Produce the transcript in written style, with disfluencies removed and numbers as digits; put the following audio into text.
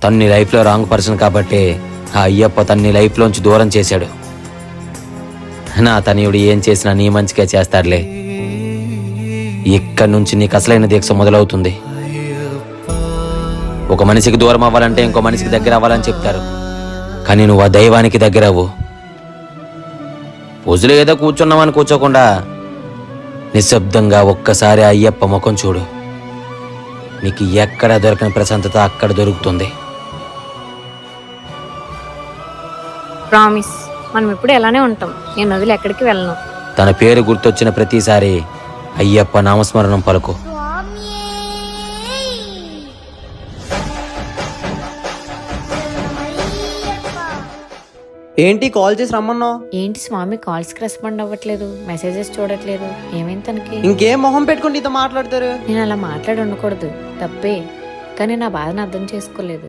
తను నీ లైఫ్లో రాంగ్ పర్సన్ కాబట్టి ఆ అయ్యప్ప తన నీ లైఫ్లోంచి దూరం చేశాడు. నా తనయుడు ఏం చేసినా నీ మంచిగా చేస్తాడులే. ఇక్కడి నుంచి నీకు అసలైన దీక్ష మొదలవుతుంది. ఒక మనిషికి దూరం అవ్వాలంటే ఇంకో మనిషికి దగ్గర అవ్వాలని చెప్తారు, కానీ నువ్వు ఆ దైవానికి దగ్గర అవ్వు. పూజలు ఏదో కూర్చున్నామని కూర్చోకుండా నిశ్శబ్దంగా ఒక్కసారి అయ్యప్ప ముఖం చూడు. నీకు ఎక్కడ దొరకని ప్రశాంతత అక్కడ దొరుకుతుంది. ప్రామిస్, మనం ఎప్పుడు ఎలానే ఉంటాం. నేను వదిలి ఎక్కడికి వెళ్ళను. తన పేరు గుర్తొచ్చిన ప్రతిసారి అయ్యప్ప నామస్మరణం పలుకు. ఏంటి కాల్ చేసి రమ్మన్నావు? ఏంటి స్వామి కాల్స్కి రెస్పాండ్ అవ్వట్లేదు, మెసేజెస్ చూడట్లేదు, ఏమైంది తనకి? ఇంకేం మొహం పెట్టుకుని నీతో మాట్లాడతారు? నేను అలా మాట్లాడి ఉండకూడదు, తప్పే. కానీ నా బాధను అర్థం చేసుకోలేదు.